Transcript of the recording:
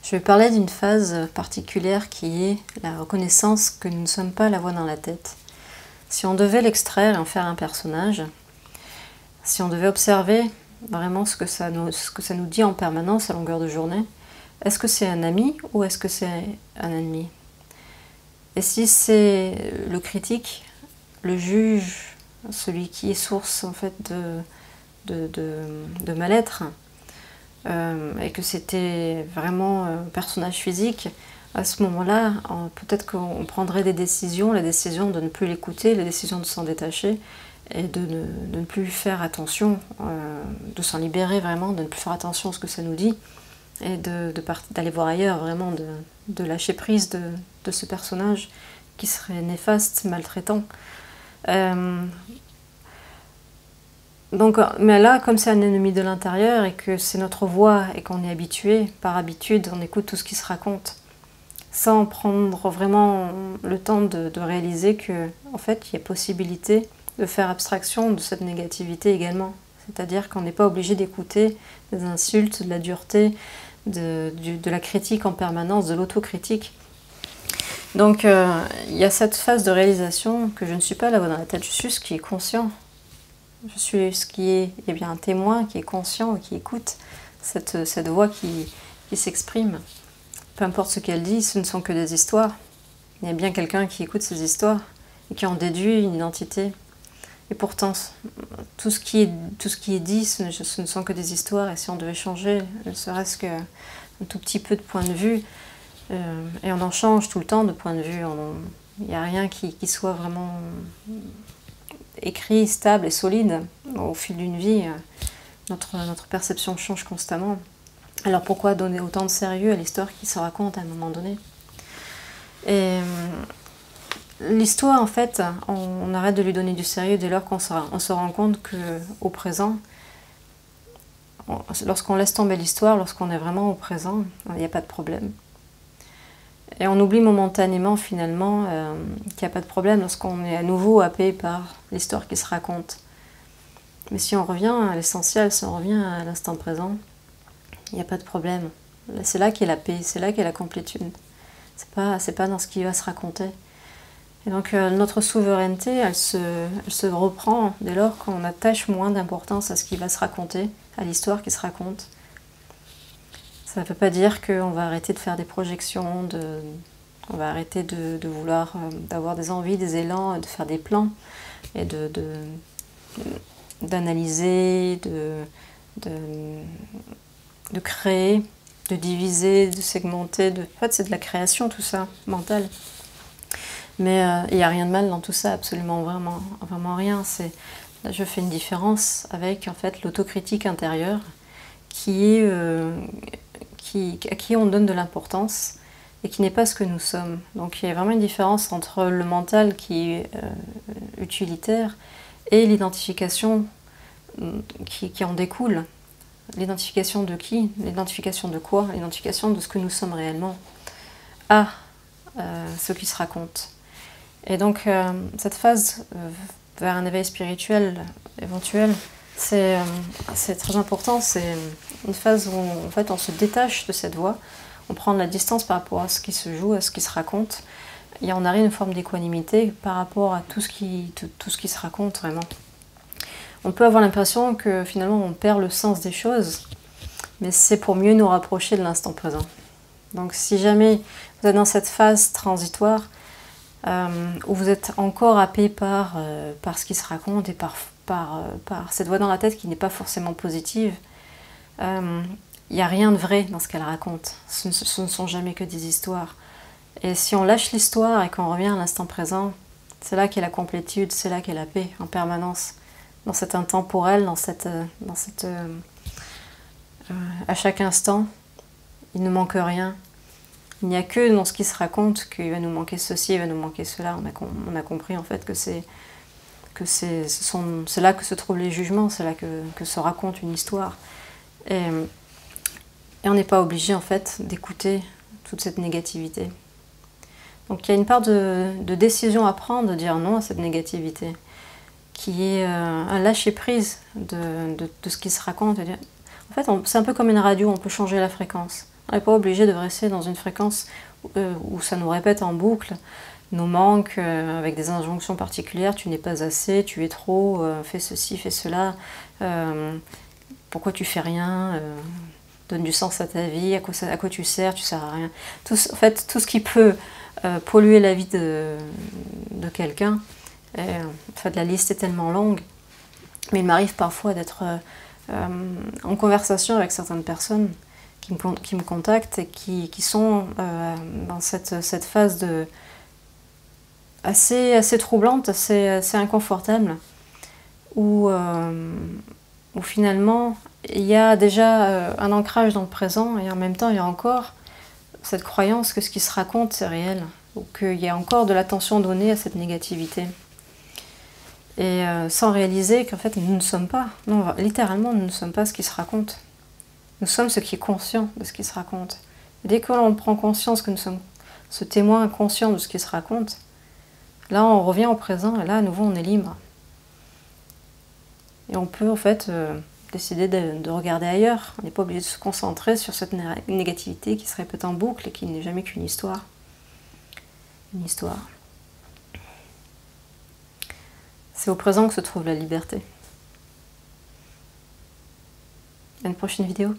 Je vais parler d'une phase particulière qui est la reconnaissance que nous ne sommes pas la voix dans la tête. Si on devait l'extraire et en faire un personnage, si on devait observer vraiment ce que ça nous dit en permanence à longueur de journée, est-ce que c'est un ami ou est-ce que c'est un ennemi? Et si c'est le critique, le juge, celui qui est source en fait de mal-être, et que c'était vraiment un personnage physique, à ce moment-là, peut-être qu'on prendrait des décisions, la décision de ne plus l'écouter, la décision de s'en détacher, et de ne plus faire attention, de s'en libérer vraiment, de ne plus faire attention à ce que ça nous dit, et d'aller voir ailleurs, vraiment, de lâcher prise de ce personnage qui serait néfaste, maltraitant. Donc, mais là, comme c'est un ennemi de l'intérieur et que c'est notre voix et qu'on est habitué, par habitude, on écoute tout ce qui se raconte, sans prendre vraiment le temps de réaliser que, en fait, il y a possibilité de faire abstraction de cette négativité également. C'est-à-dire qu'on n'est pas obligé d'écouter des insultes, de la dureté, de la critique en permanence, de l'autocritique. Donc, il y a cette phase de réalisation que je ne suis pas la voix dans la tête, je suis ce qui est conscient. Je suis ce qui est, il y a bien un témoin qui est conscient et qui écoute cette voix qui s'exprime. Peu importe ce qu'elle dit, ce ne sont que des histoires. Il y a bien quelqu'un qui écoute ces histoires et qui en déduit une identité. Et pourtant, tout ce qui est dit, ce ne sont que des histoires. Et si on devait changer, ne serait-ce qu'un tout petit peu de point de vue, et on en change tout le temps de point de vue, il n'y a rien qui soit vraiment écrit, stable et solide. Au fil d'une vie, notre perception change constamment. Alors pourquoi donner autant de sérieux à l'histoire qui se raconte à un moment donné? Et l'histoire, en fait, on arrête de lui donner du sérieux dès lors qu'on se rend compte qu'au présent, lorsqu'on laisse tomber l'histoire, lorsqu'on est vraiment au présent, il n'y a pas de problème. Et on oublie momentanément, finalement, qu'il n'y a pas de problème lorsqu'on est à nouveau happé par l'histoire qui se raconte. Mais si on revient à l'essentiel, si on revient à l'instant présent, il n'y a pas de problème. C'est là qu'est la paix, c'est là qu'est la complétude. C'est pas dans ce qui va se raconter. Et donc notre souveraineté, elle se reprend dès lors qu'on attache moins d'importance à ce qui va se raconter, à l'histoire qui se raconte. Ça ne veut pas dire qu'on va arrêter de faire des projections, on va arrêter de vouloir, d'avoir des envies, des élans, de faire des plans, et d'analyser, de créer, de diviser, de segmenter. En fait, c'est de la création, tout ça, mentale. Mais il n'y a rien de mal dans tout ça, absolument, vraiment rien. Là, je fais une différence avec, en fait, l'autocritique intérieure à qui on donne de l'importance et qui n'est pas ce que nous sommes. Donc il y a vraiment une différence entre le mental qui est utilitaire et l'identification qui en découle. L'identification de qui? L'identification de quoi? L'identification de ce que nous sommes réellement à ce qui se raconte. Et donc cette phase vers un éveil spirituel éventuel, c'est très important. C'est une phase où en fait, on se détache de cette voix, on prend de la distance par rapport à ce qui se joue, à ce qui se raconte, et on arrive à une forme d'équanimité par rapport à tout ce qui se raconte vraiment. On peut avoir l'impression que finalement on perd le sens des choses, mais c'est pour mieux nous rapprocher de l'instant présent. Donc si jamais vous êtes dans cette phase transitoire, où vous êtes encore happé par ce qui se raconte et par cette voix dans la tête qui n'est pas forcément positive, il n'y a rien de vrai dans ce qu'elle raconte. Ce ne sont jamais que des histoires. Et si on lâche l'histoire et qu'on revient à l'instant présent, c'est là qu'est la complétude, c'est là qu'est la paix en permanence. Dans cet intemporel, à chaque instant, il ne manque rien. Il n'y a que dans ce qui se raconte qu'il va nous manquer ceci, il va nous manquer cela. On a compris en fait que c'est là que se trouvent les jugements, c'est là que se raconte une histoire. Et on n'est pas obligé en fait d'écouter toute cette négativité. Donc il y a une part de décision à prendre, de dire non à cette négativité, qui est un lâcher-prise de ce qui se raconte. En fait, c'est un peu comme une radio, on peut changer la fréquence. On n'est pas obligé de rester dans une fréquence où ça nous répète en boucle nos manques avec des injonctions particulières. Tu n'es pas assez, tu es trop, fais ceci, fais cela, pourquoi tu fais rien, donne du sens à ta vie, à quoi tu sers à rien. En fait, tout ce qui peut polluer la vie de quelqu'un. En fait, la liste est tellement longue, mais il m'arrive parfois d'être en conversation avec certaines personnes qui me contactent et qui sont dans cette phase assez troublante, assez inconfortable, où finalement il y a déjà un ancrage dans le présent et en même temps il y a encore cette croyance que ce qui se raconte c'est réel, ou qu'il y a encore de l'attention donnée à cette négativité. Et sans réaliser qu'en fait nous ne sommes pas, non, littéralement nous ne sommes pas ce qui se raconte. Nous sommes ce qui est conscient de ce qui se raconte. Et dès que l'on prend conscience que nous sommes ce témoin conscient de ce qui se raconte, là on revient au présent et là à nouveau on est libre. Et on peut en fait décider de regarder ailleurs. On n'est pas obligé de se concentrer sur cette négativité qui se répète en boucle et qui n'est jamais qu'une histoire. Une histoire. C'est au présent que se trouve la liberté. À une prochaine vidéo.